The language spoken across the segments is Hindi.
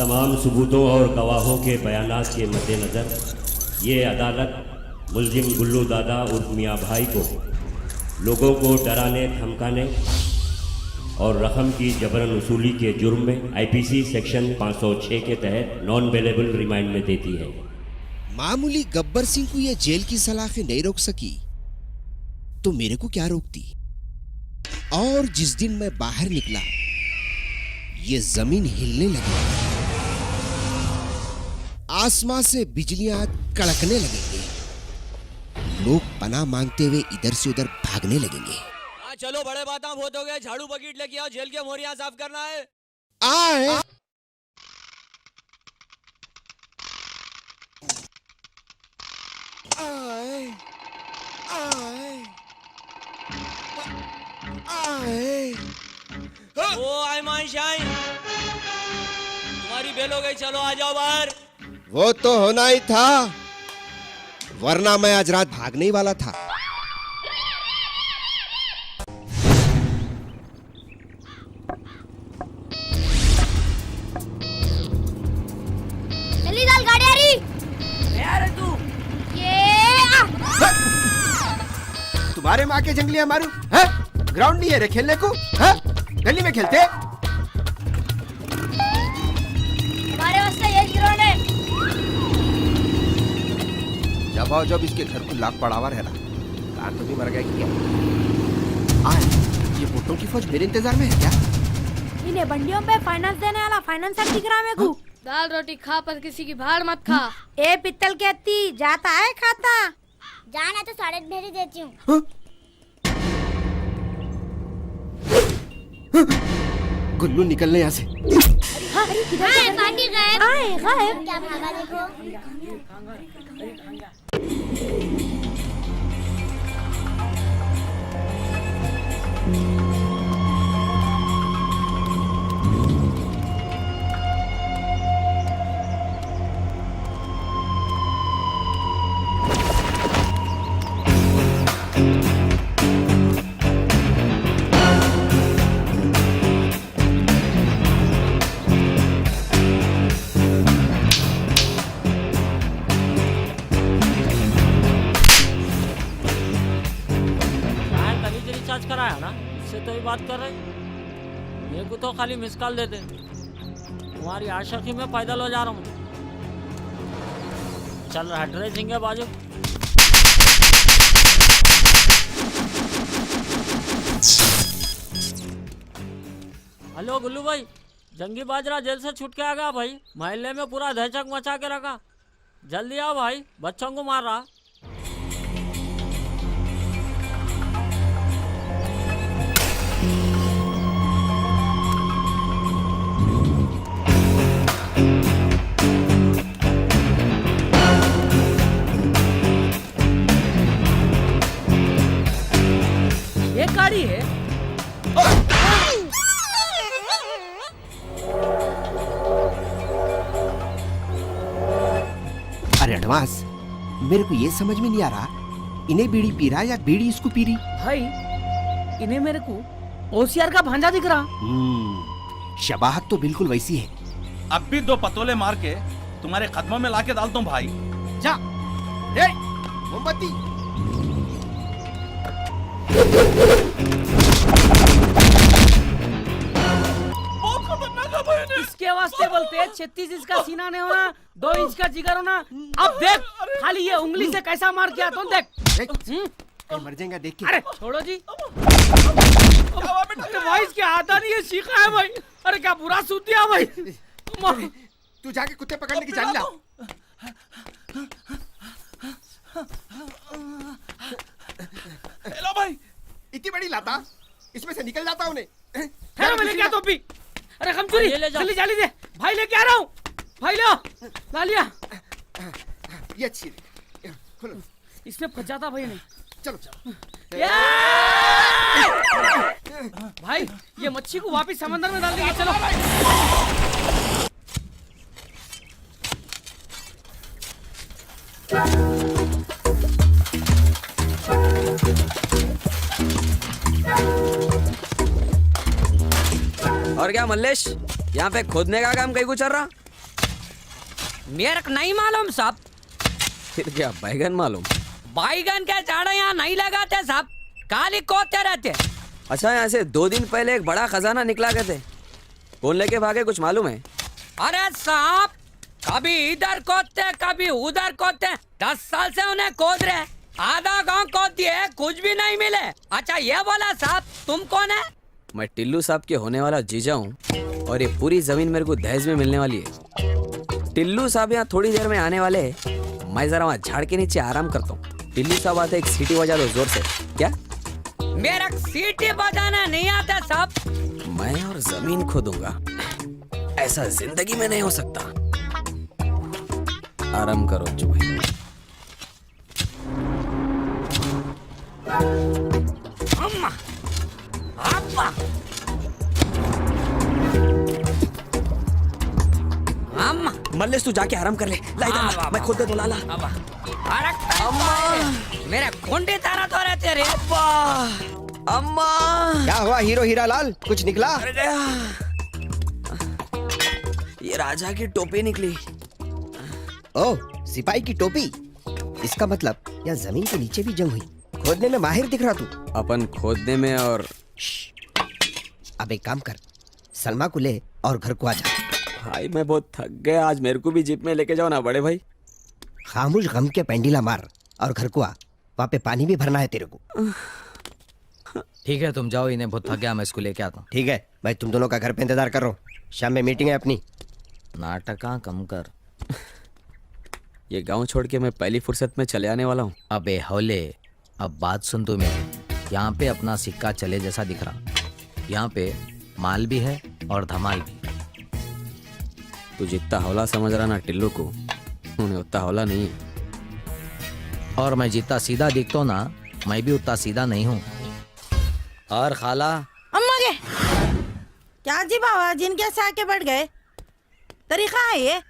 तमाम सबूतों और गवाहों के बयानात के मद्देनज़र ये अदालत मुल्जिम गुल्लू दादा उर्फ मियाँ भाई को लोगों को डराने धमकाने और रकम की जबरन वसूली के जुर्म में आईपीसी सेक्शन 506 के तहत नॉन बेलेबल रिमांड में देती है। मामूली गब्बर सिंह को यह जेल की सलाखें नहीं रोक सकी तो मेरे को क्या रोकती। और जिस दिन मैं बाहर निकला ये जमीन हिलने लगी, आसमां से बिजलियां कड़कने लगेंगे, लोग पनाह मांगते हुए इधर से उधर भागने लगेंगे। चलो बड़े बातें बहुत हो गए, झाड़ू बकेट लेके आओ, जेल के मोरियां साफ करना है। आए आए आए आए ओ आयमान शाइन, तुम्हारी बेल हो गई, चलो आ जाओ बाहर। वो तो होना ही था, वरना मैं आज रात भागने ही वाला था। जल्दी डाल, गाड़ी आ रही। यार तू तुम्हारे माँ के जंगलियां मारू है? ग्राउंड नहीं है रे खेलने को है? गली में खेलते। हमारे वास्ते ये ग्राउंड है। जब आओ जब इसके घर को लाख पड़ावा रहना, कार तो भी मर गया क्या? आए, ये बुट्टों की फौज मेरे इंतजार में है क्या? इन्हें बंडियों पे फाइनेंस देने वाला फाइनेंसर दिख रहा है मेरे को। दाल रोटी खा पर किसी की भाड़ मत खा। ए पित्तल की अत्ती, जाता है खाता। जाना तो 8.5 भेज देती हूँ। गुल्लू निकलने यहाँ से। गायब। क्या भागा देखो। कराया ना, इससे तो ही बात कर रहे। मेरे को तो खाली मिस कॉल देते, तुम्हारी आशिकी में पैदल हो जा रहा हूँ। चल हट रहे सिंगे बाजू। हेलो गुल्लू भाई, जंगी बाजरा जेल से छूट के आ गया भाई। मोहल्ले में पूरा दहशत मचा के रखा, जल्दी आओ भाई, बच्चों को मार रहा। ये गाड़ी है। अरे एडवांस, मेरे को ये समझ में नहीं आ रहा, इन्हें बीड़ी पी रहा या बीड़ी इसको पी रही? भाई इन्हें मेरे को ओसीआर का भांजा दिख रहा। शबाहत तो बिल्कुल वैसी है। अब भी 2 पतोले मार के तुम्हारे कदमों में लाके डालता हूँ भाई। जा दे मोमबत्ती। इसके वास्ते बोलते हैं 36 इंच का सीना नहीं होना, 2 इंच का जिगर होना। अब देख खाली ये उंगली से कैसा मार किया तो देख। मर जाएगा देख के। अरे छोड़ो जी। भाई इसके आता नहीं है, सीखा है भाई। अरे क्या बुरा सूत दिया भाई। तू जाके कुत्ते पकड़ने की जान ला। हेलो भाई, इतनी बड़ी लाता, इसमें से निकल जाता उन्हें। ठहरो, मैं लेके आता हूँ पी। अरे खमचूरी जल्दी जाली दे भाई, लेके आ रहा हूँ भाई। लो ला लिया। ये अच्छी है, खोलो। इसमें फंस जाता भाई नहीं। चलो चलो। भाई ये मच्छी को वापस समंदर में डाल देंगे। चलो और क्या मल्लेश, यहाँ पे खोदने का काम कहीं को चल रहा? मेरे को नहीं मालूम साहब। फिर क्या बैगन मालूम? बैगन के झाड़ यहाँ नहीं लगाते साहब, काली कोते रहते। अच्छा, यहाँ से 2 दिन पहले एक बड़ा खजाना निकला करते, कौन लेके भागे कुछ मालूम है? अरे साहब, कभी इधर खोदते कभी उधर खोदते, 10 साल से उन्हें खोद रहे, आधा गांव खोद दिए, कुछ भी नहीं मिले। अच्छा ये बोला साहब, तुम कौन है? मैं टिल्लू साहब के होने वाला जीजा हूँ, और ये पूरी जमीन मेरे को दहेज में मिलने वाली है। टिल्लू साहब यहाँ थोड़ी देर में आने वाले हैं, मैं जरा वहाँ झाड़ के नीचे आराम करता हूँ। टिल्लू साहब आते, एक सीटी बजा दो जोर से। क्या? मेरा सीटी बजाना नहीं आता साहब। मैं और जमीन खोदूंगा, ऐसा जिंदगी में नहीं हो सकता। आराम करो भाई। अम्मा, अब्बा, अम्मा, मल्लेश तू जाके आराम कर ले। ला इधर, मैं खोद दे तो लाला। अब्बा, अरे अम्मा, मेरे कुंडी तारा तो रहते रे। अम्मा, क्या हुआ हीरो हीरा लाल, कुछ निकला? अरे गया। ये राजा की टोपी निकली। ओह, सिपाही की टोपी। इसका मतलब यहाँ जमीन के नीचे भी जंग हुई। खोदने में माहिर दिख रहा तू। अपन खोदने में और अब एक काम कर, सलमा को ले और घर को आ जा। भाई मैं बहुत थक गया आज, मेरे को भी जीप में लेके जाओ ना बड़े भाई। खामोश गम के पेंडीला मार और घर को आ, वहाँ पे पानी भी भरना है तेरे को। ठीक है तुम जाओ, इन्हें बहुत थक गया, मैं इसको लेके आता हूँ। ठीक है भाई, तुम दोनों का घर पे इंतजार कर रहा हूँ, शाम में मीटिंग है अपनी। नाटका कम कर। ये गांव छोड़ के मैं पहली फुर्सत में चले आने वाला हूँ। अबे हौले, अब बात सुन तू मेरी। यहाँ पे अपना सिक्का चले जैसा दिख रहा, यहाँ पे माल भी है और धमाल भी। तू जितना हौला समझ रहा ना टिल्लू को, उन्हें उतना हौला नहीं है। और मैं जितना सीधा दिखता हूँ ना, मैं भी उतना सीधा नहीं हूँ। और खाला, अम्मा के क्या जी बाबा, जिनके से आके बैठ गए, तरीका है ये?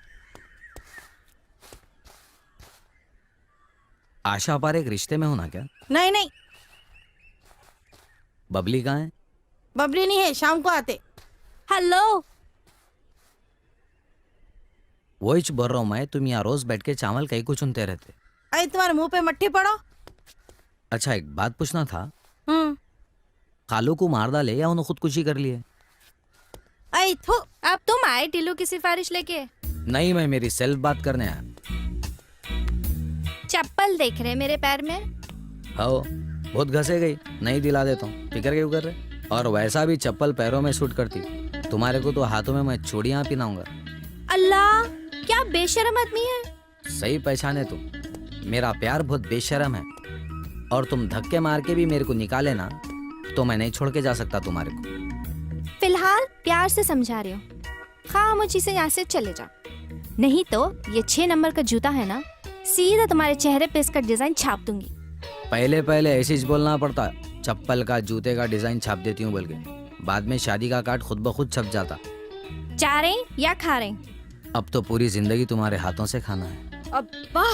आशा पर एक रिश्ते में हो ना क्या? नहीं नहीं, बबली कहाँ है? बबली नहीं है, शाम को आते। हेलो, वही बोल रहा हूँ मैं, तुम यहाँ रोज बैठ के चावल कहीं को चुनते रहते। अरे तुम्हारे मुंह पे मट्टी पड़ो। अच्छा एक बात पूछना था, हम्म, खालू को मार डाले या उन्होंने खुदकुशी कर ली है? आई थू। अब तुम आए टिल्लू की सिफारिश लेके? नहीं, मैं मेरी सेल्फ बात करने आया। चप्पल देख रहे मेरे पैर में? हो, बहुत घसे गई, नहीं दिला देता हूँ, फिक्र क्यों कर रहे? और वैसा भी चप्पल पैरों में सूट करती, तुम्हारे को तो हाथों में मैं चूड़ियाँ पिनाऊंगा। अल्लाह, क्या बेशर्म आदमी है। सही पहचाने तुम, मेरा प्यार बहुत बेशर्म है, और तुम धक्के मार के भी मेरे को निकाले ना तो मैं नहीं छोड़ के जा सकता तुम्हारे को। फिलहाल प्यार से समझा रही हूँ, खामोशी से यहाँ से चले जाओ, नहीं तो ये 6 नंबर का जूता है ना, सीधा तुम्हारे चेहरे पे इसका डिजाइन छाप दूंगी। पहले पहले ऐसे ही बोलना पड़ता, चप्पल का जूते का डिजाइन छाप देती हूँ बोल के, बाद में शादी का कार्ड खुद ब खुद छप जाता। जा रहे या खा रहे? अब तो पूरी जिंदगी तुम्हारे हाथों से खाना है। अब्बा,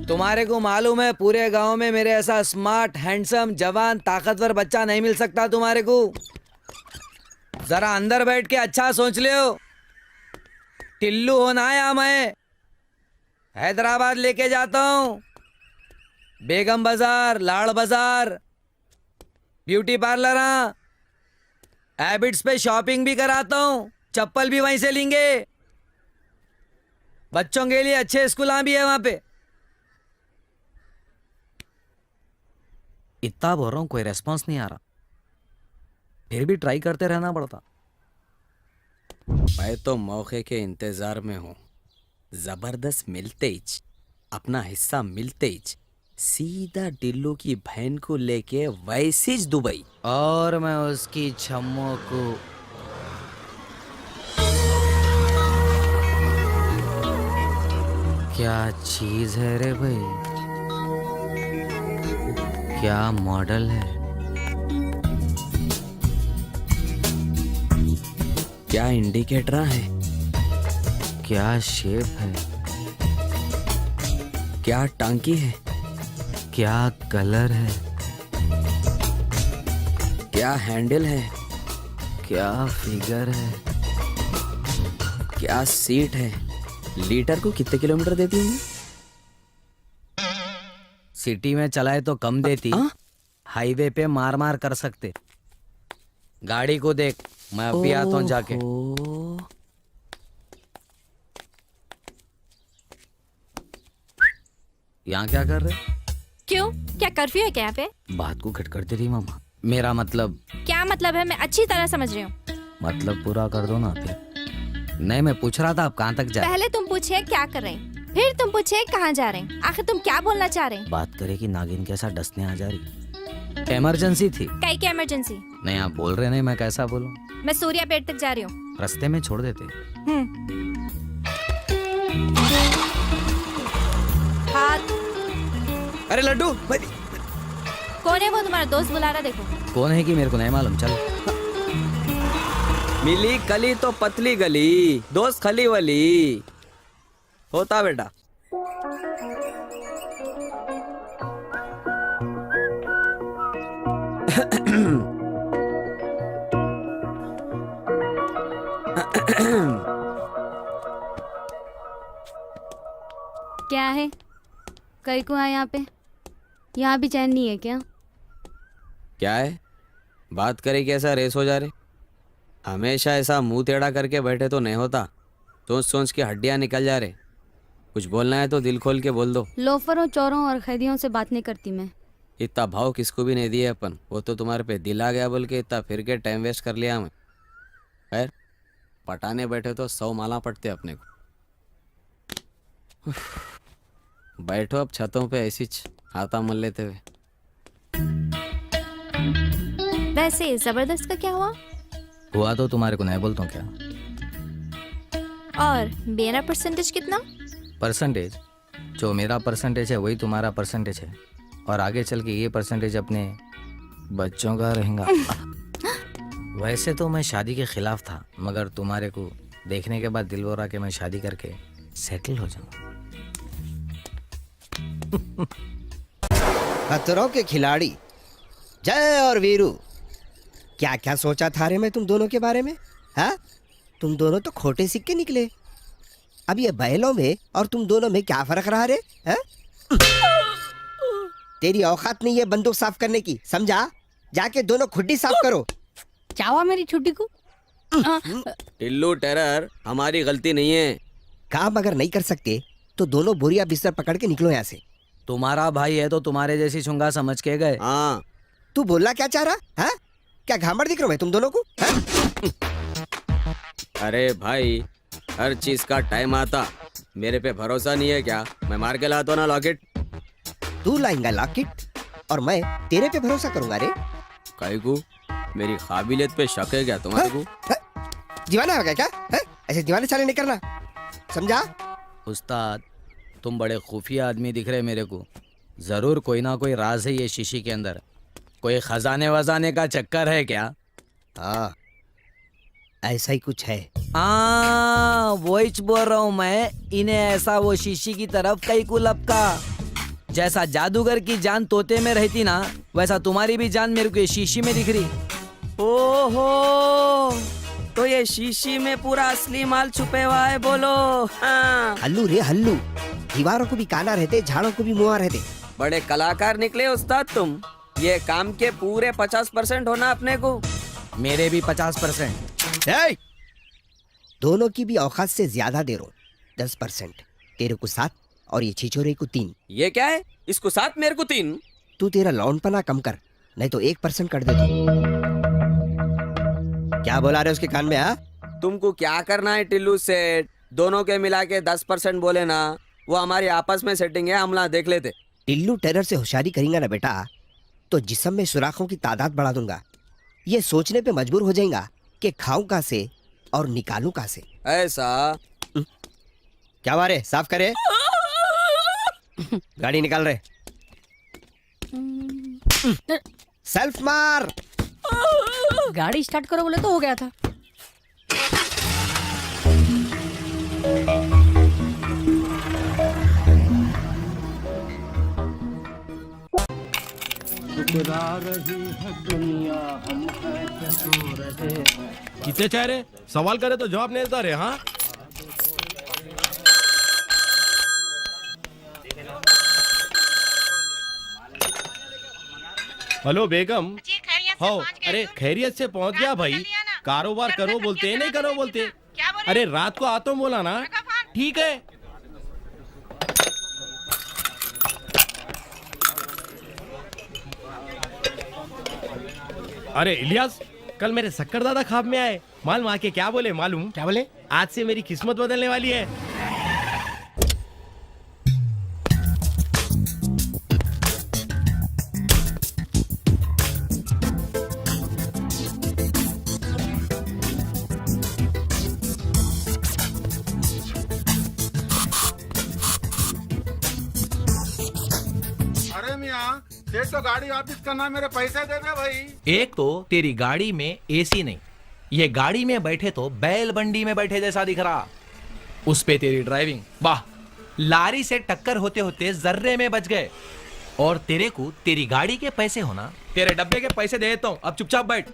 तुम्हारे को मालूम है पूरे गांव में मेरे ऐसा स्मार्ट, हैंडसम, जवान, ताकतवर बच्चा नहीं मिल सकता तुम्हारे को। जरा अंदर बैठ के अच्छा सोच लियो, टिल्लू होना है। मैं हैदराबाद लेके जाता हूँ, बेगम बाजार, लाड़ बाजार, ब्यूटी पार्लर, हैबिट्स पे शॉपिंग भी कराता हूँ, चप्पल भी वहीं से लेंगे, बच्चों के लिए अच्छे स्कूल भी है वहां पे। इतना बोल रहा हूँ, कोई रेस्पॉन्स नहीं आ रहा, फिर भी ट्राई करते रहना पड़ता। मैं तो मौके के इंतजार में हूँ। जबरदस्त मिलते ही, अपना हिस्सा मिलते ही सीधा टिल्लू की बहन को लेके वैसे ही दुबई, और मैं उसकी छम्मों को क्या चीज है रे भाई, क्या मॉडल है, क्या इंडिकेटर है, क्या शेप है, क्या टांकी है, क्या कलर है, क्या हैंडल है, क्या फिगर है, क्या सीट है, लीटर को कितने किलोमीटर देती हूँ? सिटी में चलाए तो कम देती, हाईवे पे मार मार कर सकते। गाड़ी को देख, मैं अभी आता हूँ जाके। यहाँ क्या कर रहे? क्यों, क्या कर्फ्यू है क्या यहाँ पे? बात को खट करती रही मामा। मेरा मतलब क्या मतलब है, मैं अच्छी तरह समझ रही हूँ। मतलब पूरा कर दो ना फिर। नहीं, मैं पूछ रहा था आप कहाँ तक जाए। पहले तुम पूछे क्या कर रहे हैं, फिर तुम पूछे कहाँ जा रहे हैं। आखिर तुम क्या बोलना चाह रहे हैं? बात करे कि नागिन के साथ डसने आ जा रही। इमरजेंसी थी। कई की इमरजेंसी? नहीं, आप बोल रहे नहीं, मैं कैसा बोलूं? मैं सूर्यापेट तक जा रही हूँ। रास्ते में छोड़ देते। हाथ। अरे लड्डू, कौन है वो? तुम्हारा दोस्त बुला रहा, देखो। कौन है कि मेरे को नहीं मालूम। चलो। मिली कली तो पतली गली, दोस्त खली वली होता बेटा। क्या है, कई को है यहाँ पे? यहाँ भी चैन नहीं है क्या? क्या है, बात करे कैसा रेस हो जा रहे? हमेशा ऐसा मुंह टेढ़ा करके बैठे तो नहीं होता, सोच सोच के हड्डियां निकल जा रहे। कुछ बोलना है तो दिल खोल के बोल दो। लोफरों, चोरों और खैदियों से बात नहीं करती मैं। इतना भाव किसको भी नहीं दिया अपन, वो तो तुम्हारे पे दिल आ गया बोल के इतना फिर के टाइम वेस्ट कर लिया हमें। खैर, पटाने बैठे तो 100 माला पटते अपने को। बैठो अब छतों पे ऐसी हाथा मल लेते हुए। वैसे जबरदस्त का क्या हुआ? हुआ तो तुम्हारे को नहीं बोलता हूँ क्या? और मेरा परसेंटेज कितना? परसेंटेज? जो मेरा परसेंटेज है वही तुम्हारा परसेंटेज है, और आगे चल के ये परसेंटेज अपने बच्चों का रहेगा। वैसे तो मैं शादी के खिलाफ था, मगर तुम्हारे को देखने के बाद दिल हो रहा कि मैं शादी करके सेटल हो जाऊं। खतरों के खिलाड़ी जय और वीरू, क्या क्या सोचा था रे मैं तुम दोनों के बारे में? हाँ, तुम दोनों तो खोटे सिक्के निकले। अब ये बैलों में और तुम दोनों में क्या फर्क रहा रे? हाँ? तेरी औकात नहीं है बंदूक साफ करने की, समझा? जाके दोनों खुड्डी साफ करो। क्या हुआ मेरी छुट्टी को? टिल्लू टेरर, हमारी गलती नहीं है। काम अगर नहीं कर सकते तो दोनों बोरिया बिस्तर पकड़ के निकलो यहाँ से। तुम्हारा भाई है तो तुम्हारे जैसी चुंगा समझ के गए। हाँ, तू बोलना क्या चाह रहा? हाँ? क्या घामड़ दिख रहा मैं तुम दोनों को? हाँ? अरे भाई, हर चीज का टाइम आता। मेरे पे भरोसा नहीं है क्या? मैं मार के लाता हूं ना लॉकेट। तू लाएगा लॉकेट और मैं तेरे पे भरोसा करूंगा रे? काहे को? मेरी काबिलियत पे शक है क्या तुम्हारे को? दीवाना हो गया क्या? हाँ? ऐसे दीवाने चाले नहीं करना, समझा? उस्ताद, तुम बड़े खुफिया आदमी दिख रहे मेरे को। जरूर कोई ना कोई राज है ये शीशी के अंदर। कोई खजाने वजाने का चक्कर है क्या? हाँ, ऐसा ही कुछ है। वही बोल रहा हूँ मैं। इन्हें ऐसा वो शीशी की तरफ कई को लपका। जैसा जादूगर की जान तोते में रहती ना, वैसा तुम्हारी भी जान मेरे को ये शीशी में दिख रही। ओहो, तो ये शीशी में पूरा असली माल छुपे हुआ है बोलो। हाँ। हल्लू रे हल्लू, दीवारों को भी काना रहते, झाड़ों को भी मुंह रहते। बड़े कलाकार निकले उस्ताद तुम। ये काम के पूरे 50% होना अपने को। मेरे भी 50%। दोनों की भी औकात से ज्यादा दे रहा हूँ। 10%। तेरे को 7 और ये छिछोरे को 3। ये क्या है? इसको 7 मेरे को 3। तू तेरा लौंडपना कम कर, नहीं तो 1% कर दे तू। क्या बोला रहे उसके कान में? हाँ, तुमको क्या करना है टिल्लू सेठ? दोनों के मिला के 10% बोले ना, वो हमारी आपस में सेटिंग है, हमला देख लेते। टिल्लू टेरर से होशियारी करेंगे ना बेटा, तो जिस्म में सुराखों की तादाद बढ़ा दूंगा। ये सोचने पे मजबूर हो जाएगा कि खाऊं कहाँ से और निकालूं कहाँ से। ऐसा क्या बारे, साफ करे। गाड़ी निकाल रहे। सेल्फ मार। गाड़ी स्टार्ट करो बोले तो हो गया था। कितने चेहरे? सवाल करे तो जवाब नहीं देता रे। हाँ, हेलो बेगम। हो अरे खैरियत से पहुंच गया भाई। कारोबार करो बोलते नहीं करो बोलते। अरे रात को आता हूँ बोला ना। ठीक है। अरे इलियास, कल मेरे शक्कर दादा ख्वाब में आए। मालूम आके क्या बोले? मालूम क्या बोले? आज से मेरी किस्मत बदलने वाली है। अरे मियाँ, सेठ तो गाड़ी वापस करना, मेरे पैसे दे दे भाई। एक तो तेरी गाड़ी में एसी नहीं, ये गाड़ी में बैठे तो बैल बंडी में बैठे जैसा दिख रहा। उस पे तेरी ड्राइविंग वाह, लारी से टक्कर होते होते जर्रे में बच गए। और तेरे को तेरी गाड़ी के पैसे होना, तेरे डब्बे के पैसे दे देता हूँ। अब चुपचाप बैठ।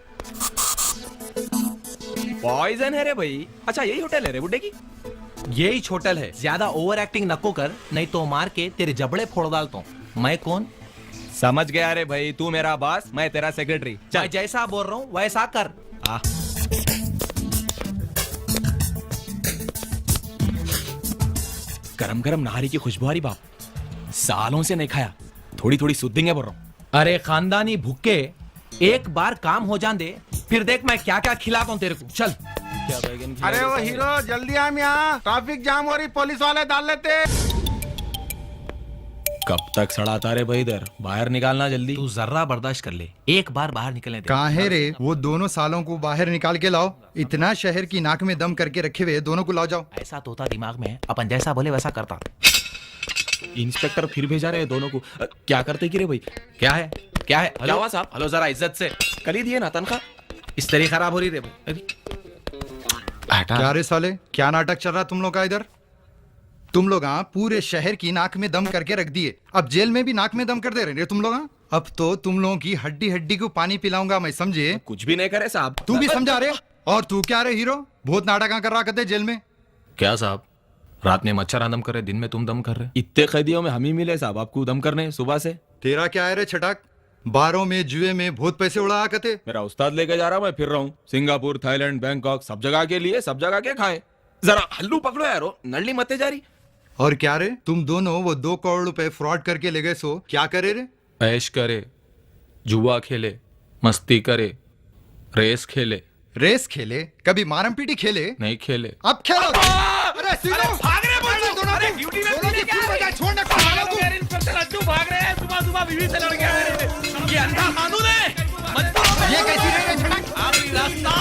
पॉइजन है रे भाई। अच्छा यही होटल है रे बुड्ढे की? यही होटल है। ज्यादा ओवर एक्टिंग नको कर, नहीं तो मार के तेरे जबड़े फोड़ डालता हूँ। मैं कौन? समझ गया रे भाई, तू मेरा बॉस, मैं तेरा सेक्रेटरी। मैं जैसा बोल रहा हूँ वैसा कर। गरम गरम नारी की खुशबू आ रही बाप, सालों से नहीं खाया। थोड़ी थोड़ी सुद्धिंगे बोल रहा हूँ। अरे खानदानी भूखे, एक बार काम हो जान दे, फिर देख मैं क्या क्या खिलाता हूँ तेरे को। चल। अरे वो हीरो जल्दी आ मियाँ, ट्रैफिक जाम हो रही, पुलिस वाले डाल लेते। कब तक सड़ाता रे भाई? इधर बाहर निकालना जल्दी। तू जर्रा बर्दाश्त कर ले, एक बार बाहर निकलने दे। कहाँ है रे वो दोनों सालों को? बाहर निकाल के लाओ। इतना शहर की नाक में दम करके रखे हुए दोनों को लाओ जाओ। ऐसा तोता दिमाग में अपन जैसा बोले वैसा करता। इंस्पेक्टर फिर भेजा रहे दोनों को। क्या करते कि रे भाई? क्या है क्या है? क्या हुआ साहब? हेलो जरा इज्जत से। कल ही दिए ना तनख्वाह, इस तरह खराब हो रही रे भाई। क्या रे साले, क्या नाटक चल रहा तुम लोग का इधर? तुम लोग पूरे शहर की नाक में दम करके रख दिए, अब जेल में भी नाक में दम कर दे रहे तुम लोग। अब तो तुम लोगों की हड्डी हड्डी को पानी पिलाऊंगा मैं, समझे? कुछ भी नहीं करे साहब। तू भी समझा रहे? और तू क्या रे हीरो, बहुत नाटक कर रहा करते जेल में? क्या साहब, रात में मच्छर दम कर रहे, दिन में तुम दम कर रहे। इतने कैदियों में हम ही मिले साहब आपको दम करने सुबह से। तेरा क्या है रे छटाक? बारों में जुए में बहुत पैसे उड़ा करते। मेरा उस्ताद लेके जा रहा, मैं फिर रहा हूँ सिंगापुर, थाईलैंड, बैंकॉक, सब जगह के लिए, सब जगह के खाए। जरा हल्लू पकड़ो यारो, नल्ली मत जा रही। और क्या रे, तुम दोनों वो 2 करोड़ रुपए फ्रॉड करके ले गए, सो क्या करे रे? ऐश करे, जुआ खेले, मस्ती करे, रेस खेले। रेस खेले? कभी मारम पीटी खेले? नहीं खेले। अब खेलो। अरे सीनो भाग रहे बोल दोनों, अरे ड्यूटी में छोड़ ना इंस्पेक्टर अज्जू भाग रहे हैं, सुबह सुबह बीवी से लड़ गया। ये अंधा कानून है। ये कैसी रे छटाक? आखिरी रास्ता,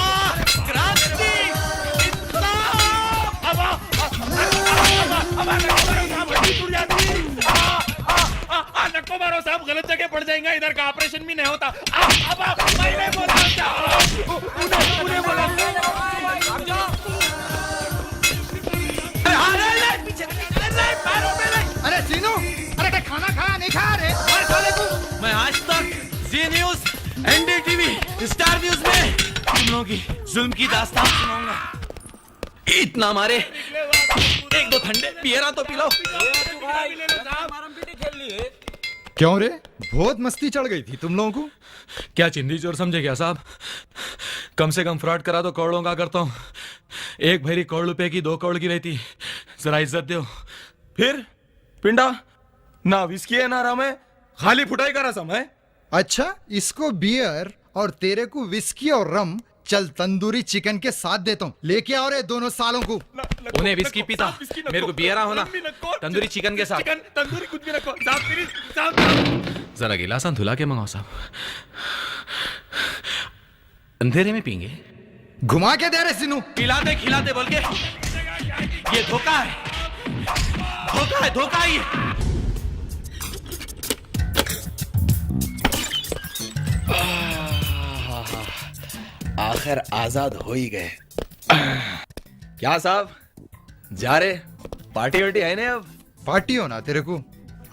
क्रांति, नको मारो साहब, गलत जगह पड़ जाएगा। इधर का ऑपरेशन भी नहीं होता। मैंने अरे सीनू, अरे खाना खाया नहीं खा रे? मैं आज तक जी न्यूज, एनडीटीवी, स्टार न्यूज में तुम लोगों की जुल्म की दास्तान सुनाऊंगा। इतना मारे, एक दो ठंडे पियरा तो पिलाओ। क्यों रे, बहुत मस्ती चढ़ गई थी तुम लोगों को? क्या चिंदी चोर समझे क्या साहब? कम से कम फ्रॉड करा तो करोड़ों का करता हूँ। एक भरी करोड़ रुपए की 2 करोड़ की रहती। जरा इज्जत दो। फिर पिंडा ना विस्की है ना रम है, खाली फुटाई का रसम है। अच्छा, इसको बियर और तेरे को विस्की और रम। चल तंदूरी चिकन के साथ देता हूँ, लेके आओ रे दोनों सालों को। उन्हें विस्की पीता, मेरे को बियरा होना। तंदूरी चिकन के साथ। तंदूरी कुछ भी रखो साहब। जरा गिलास धुला के मंगाओ साहब, अंधेरे में पीएंगे। घुमा के दे रहे सिनू। खिलाते खिलाते बोल के, ये धोखा है, धोखा है, धोखा ही। आखिर आजाद हो ही गए। क्या साहब जा रहे? पार्टी वार्टी है ना? अब पार्टी हो ना, तेरे को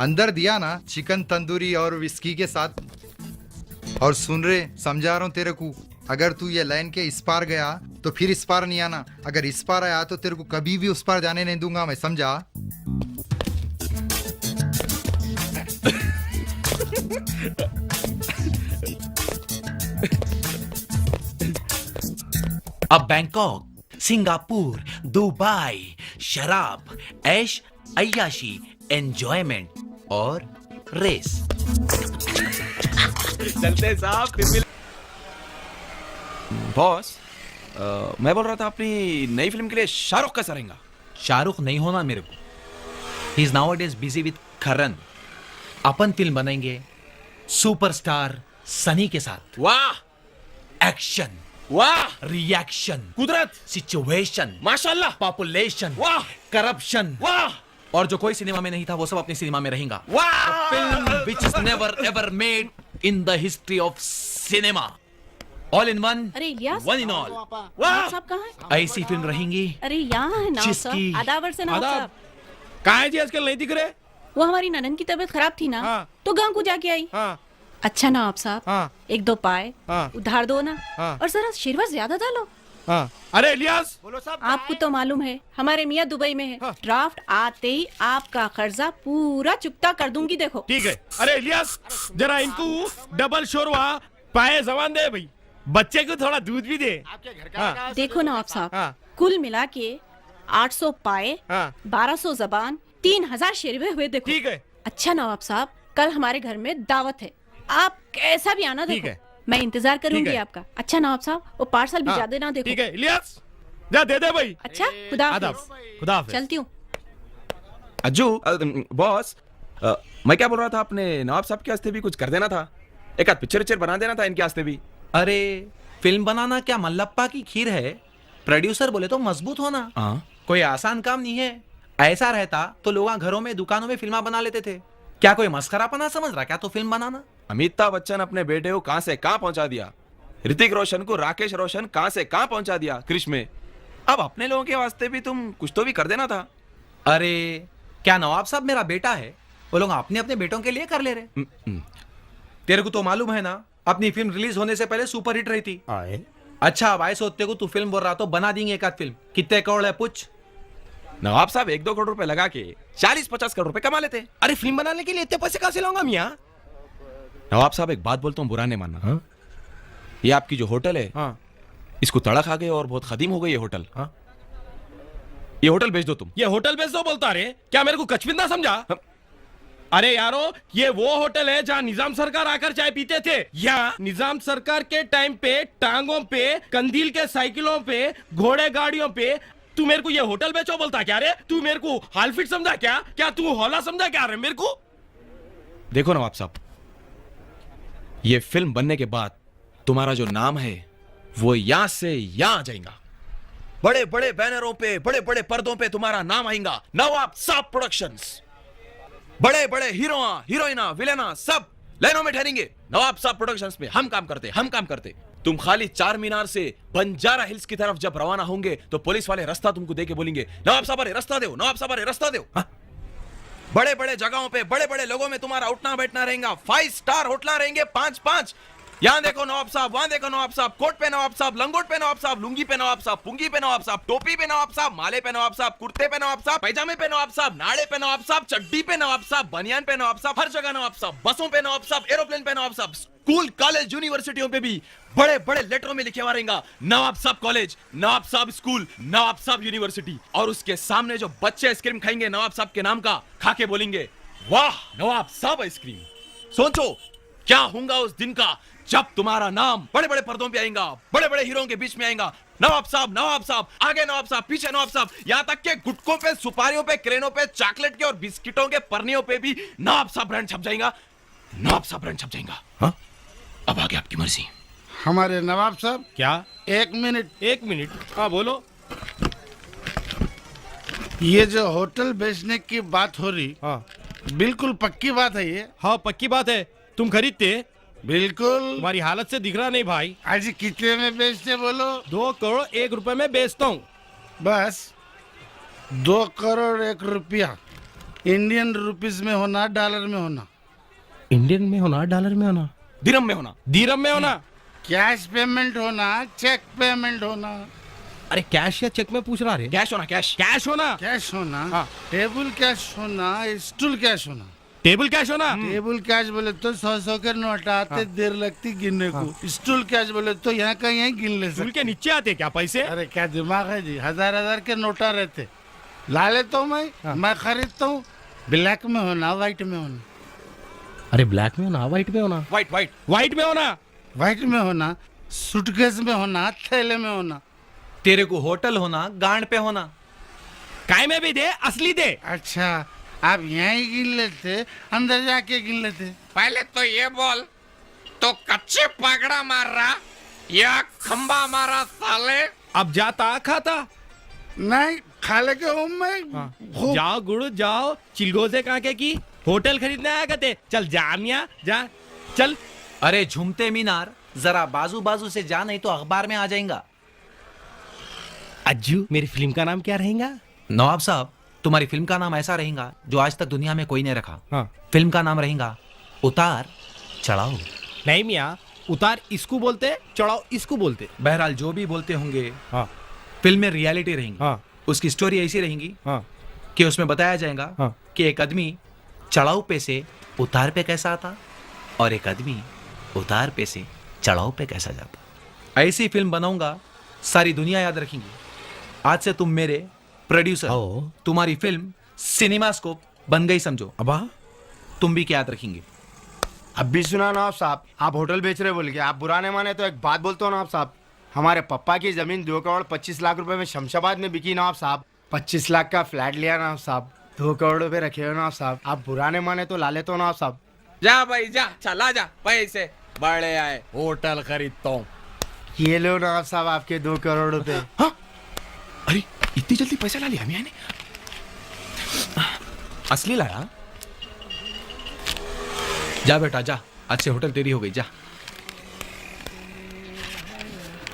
अंदर दिया ना चिकन तंदूरी और विस्की के साथ। और सुन रे, समझा रहा हूँ तेरे को, अगर तू ये लाइन के इस पार गया तो फिर इस पार नहीं आना। अगर इस पार आया तो तेरे को कभी भी उस पार जाने नहीं दूंगा मैं, समझा? अब बैंकॉक, सिंगापुर, दुबई, शराब, ऐश, अय्याशी, एंजॉयमेंट और रेस। चलते साहब फिर मिल। बॉस, मैं बोल रहा था अपनी नई फिल्म के लिए शाहरुख कैसा रहेगा? शाहरुख नहीं होना मेरे को। He is nowadays busy with Karan. Upon film बनेंगे सुपरस्टार सनी के साथ। वाह, एक्शन, वाह, रिएक्शन, कुदरत, सिचुएशन, माशाल्लाह, पॉपुलेशन, वाह, करप्शन, वाह, और जो कोई सिनेमा में नहीं था वो सब अपनी सिनेमा में रहेगा। वाह, film which is never ever made in the history of cinema. All in one, अरे इलियास, one in all. वाह, साहब कहाँ है? ऐसी फिल्म रहेंगी अरे यहाँ है नवाब जिसकी- साहब। आदाबर से नवाब आदाब। साहब। कहाँ है जी आजकल नहीं दिख रहे? वो हमारी ननन की तबीयत खराब थी ना, हाँ। तो गांव को जाके आई। हाँ अच्छा नवाब साहब, हाँ एक दो पाए हाँ उधार दो ना, हाँ। और जरा शेरवा ज्यादा डालो। हाँ। अरे इलियास, आपको तो मालूम है हमारे मियाँ दुबई में है। ड्राफ्ट आते ही आपका कर्जा पूरा चुकता कर दूंगी। देखो ठीक है। अरे इलियास, जरा इनको डबल शोरवा पाए जवान दे भाई, बच्चे को थोड़ा दूध भी दे। हाँ। देखो नवाब साहब, हाँ। कुल मिला के 800 पाए, हाँ। 1200 जबान, 3000 शेरवे हुए। देखो ठीक है। अच्छा नवाब साहब, कल हमारे घर में दावत है, आप कैसा भी आना। ठीक देखो है। मैं इंतजार करूंगी ठीक है। आपका। अच्छा नवाब साहब, वो पार्सल भिजा हाँ, देना। देखो ठीक है इलियास, जा दे दे भाई। अच्छा, खुदा आदाब, हाफिज। खुदा हाफिज। चलती हूँ। अज्जू, बॉस, मैं क्या बोल रहा था, अपने नवाब साहब के वास्ते भी कुछ कर देना था। एक आध पिक्चर बना देना था इनके वास्ते भी। अरे फिल्म बनाना क्या मल्लप्पा की खीर है? प्रोड्यूसर बोले तो मजबूत होना। हाँ, कोई आसान काम नहीं है। ऐसा रहता तो लोग घरों में दुकानों में फिल्मा बना लेते थे। क्या कोई मस्करापना समझ रहा क्या तो फिल्म बनाना? अमिताभ बच्चन अपने बेटे को कहां से कहां पहुंचा दिया, ऋतिक रोशन को राकेश रोशन कहां से कहां पहुंचा दिया क्रिश में। अब अपने लोगों के वास्ते भी तुम कुछ तो भी कर देना था। अरे क्या नवाब साहब मेरा बेटा है? वो लोग अपने अपने बेटों के लिए कर ले रहे। तेरे को तो मालूम है ना, अपनी फिल्म रिलीज होने से पहले सुपर हिट रही थी। अच्छा अब आए सोते को तू फिल्म बोल रहा तो बना देंगे एक आध फिल्म। कितने करोड़ है पूछ? नवाब साहब 1-2 करोड़ रुपए लगा के 40-50 करोड़ रुपए कमा लेते। अरे फिल्म बनाने के लिए इतने पैसे कहां से लाऊंगा मियां? नवाब साहब एक बात बोलता हूँ, बुरा नहीं मानना। हाँ? ये आपकी जो होटल है, हाँ। इसको तड़ा खा गए और बहुत खदीम हो गई ये होटल। हाँ? ये होटल बेच दो तुम। ये होटल बेच दो बोलता रे? क्या मेरे को कचपिंदा समझा? हाँ। अरे यारो, ये वो होटल है जहाँ निजाम सरकार आकर चाय पीते थे। यहाँ निजाम सरकार के टाइम पे टांगों पे, कंदील के साइकिलों पे, घोड़े गाड़ियों पे तू मेरे को ये होटल बेचो बोलता क्या रे? तू मेरे को हालफिट समझा क्या? क्या तू हौला समझा क्या रे मेरे को? देखो नवाब साहब, ये फिल्म बनने के बाद तुम्हारा जो नाम है वो यहां से यहां आ जाएगा। बड़े बड़े बैनरों पे, बड़े बड़े पर्दों पे तुम्हारा नाम आएगा, नवाब साहब प्रोडक्शंस। बड़े बड़े हीरो, हीरोइना, विलेना सब लाइनों में ठहरेंगे। नवाब साहब प्रोडक्शंस में हम काम करते। तुम खाली 4 मीनार से बंजारा हिल्स की तरफ जब रवाना होंगे तो पुलिस वाले रास्ता तुमको देके बोलेंगे, नवाब साहब अरे रास्ता दो, नवाब साहब अरे रास्ता दो। हाँ? बड़े बड़े जगहों पे, बड़े बड़े लोगों में तुम्हारा उठना बैठना रहेगा। 5 स्टार होटल रहेंगे, 5-5। यहाँ देखो नवाब साहब, वहां देखो नवाब साहब, कोट पे नवाब साहब, लंगोट पे नवाब साहब, लुंगी पे नवाब साहब, पुंगी पे नवाब साहब, टोपी पे नवाब साहब, माले पे नवाब साहब, कुर्ते पे नवाब साहब, पैजामे पे नवाब साहब, नाड़े पे नवाब साहब, चड्डी पे नवाब साहब, बनियान पे नवाब साहब, हर जगह नवाब साहब, बसों पे नवाब साहब, एरोप्लेन पे नवाब साहब, स्कूल कॉलेज यूनिवर्सिटियों पे भी बड़े बड़े लेटरों में लिखे हुआ रहेगा, नवाब साहब कॉलेज, नवाब साहब स्कूल, नवाब साहब यूनिवर्सिटी। और उसके सामने जो बच्चे आइसक्रीम खाएंगे नवाब साहब के नाम का, खा के बोलेंगे वाह नवाब साहब आइसक्रीम। सोचो क्या होगा उस दिन का जब तुम्हारा नाम बड़े बड़े पर्दों पे आएगा, बड़े बड़े हीरों के बीच में आएगा। नवाब साहब, आगे नवाब साहब, पीछे नवाब साहब, यहाँ तक के गुटकों पे, सुपारियों पे, क्रेनों पे, चॉकलेट के और बिस्किटों के परनियों पे भी नवाब साहब ब्रांड छप जाएगा। नवाब साहब ब्रांड छप जाएगा। हाँ? अब आगे आपकी मर्जी। हमारे नवाब साहब। क्या? 1 मिनट। हाँ बोलो। ये जो होटल बेचने की बात हो रही, हाँ बिल्कुल पक्की बात है ये? हाँ पक्की बात है। तुम खरीदते? बिल्कुल। तुम्हारी हालत से दिख रहा नहीं भाई। आज कितने में बेचते बोलो? 2 करोड़ 1 रुपए में बेचता हूँ। बस 2 करोड़ 1 रुपया। इंडियन रुपीस में होना, डॉलर में होना? इंडियन में होना, डॉलर में होना, दिरहम में होना। दिरहम में होना। कैश पेमेंट होना, चेक पेमेंट होना? अरे कैश या चेक में पूछ रहा है? कैश होना, कैश। कैश होना। कैश होना। हाँ। टेबल कैश होना, स्टूल कैश होना? टेबल कैश हो ना? टेबल कैश बोले तो 100 के नोट आते, देर लगती गिनने को। स्टूल कैश बोले तो यहाँ का यहीं गिन ले स्टूल के नीचे आते क्या पैसे? अरे क्या दिमाग है जी, 1000 के नोटा रहते। ला लेता हूँ मैं खरीदता हूँ। ब्लैक में होना, व्हाइट में होना। अरे ब्लैक में होना, व्हाइट में होना? व्हाइट में होना। व्हाइट में होना, सूटकेस में होना, थैले में होना। तेरे को होटल होना, गांड पे होना। काय में भी दे, असली दे। अच्छा, आप यहीं गिन लेते, अंदर जाके गिन लेते। पहले तो ये बोल, तो कच्चे पगड़ा मार रहा या खंबा मारा साले? अब जाता खाता नहीं, खा ले के हूँ मैं। जाओ गुड़ जाओ, चिलगो से काके की होटल खरीदने आया करते। चल जा मियां जा, चल। अरे झूमते मीनार, जरा बाजू बाजू से जा, नहीं तो अखबार में आ जाएगा। अज्जू, मेरी फिल्म का नाम क्या रहेगा? नवाब साहब, तुम्हारी फिल्म का नाम ऐसा रहेगा जो आज तक दुनिया में कोई नहीं रखा। हाँ। फिल्म का नाम रहेगा उतार चढ़ाओ। नहीं मियां, उतार इसको बोलते, चढ़ाओ इसको बोलते। बहरहाल जो भी बोलते होंगे, हाँ। फिल्म में रियलिटी रहेंगी। हाँ। उसकी स्टोरी ऐसी रहेंगी, हाँ। कि उसमें बताया जाएगा, हाँ। कि एक आदमी चढ़ाऊ पे से उतार पे कैसा आता और एक आदमी उतार पे से चढ़ाऊ पे कैसा जाता। ऐसी फिल्म बनाऊंगा, सारी दुनिया याद रखेंगी। आज से तुम मेरे प्रोड्यूसर, तुम्हारी फिल्म सिनेमास्कोप बन गई समझो। अबा तुम भी क्या याद रखेंगे? अब भी सुना नवाब साहब, आप होटल बेच रहे बोल के आप बुरा नहीं माने तो एक बात बोलते हो नवाब साहब। हमारे पप्पा की जमीन 2 करोड़ 25 लाख रुपए में शमशाबाद में बिकी नवाब साहब। 25 लाख का फ्लैट लिया नवाब साहब, 2 करोड़ रुपए रखे हो नवाब साहब। आप बुरा नहीं माने तो ला लेते हो नवाब साहब। जा भाई जा, चला जा, पैसे बड़े आए, होटल खरीदता हूँ। ये लो नवाब साहब आपके 2 करोड़ रुपए। अरे इतनी जल्दी पैसा ला लिया मियां ने? असली लाया? जा बेटा जा, आज से होटल तेरी हो गई, जा।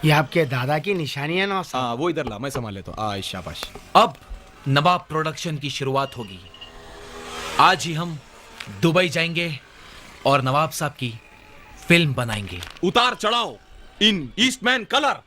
ये आपके दादा की निशानी है नवाब साहब। हाँ वो इधर ला, मैं संभाल लेता हूँ। शाबाश। अब नवाब प्रोडक्शन की शुरुआत होगी। आज ही हम दुबई जाएंगे और नवाब साहब की फिल्म बनाएंगे। उतार चढ़ाओ इन ईस्टमैन कलर।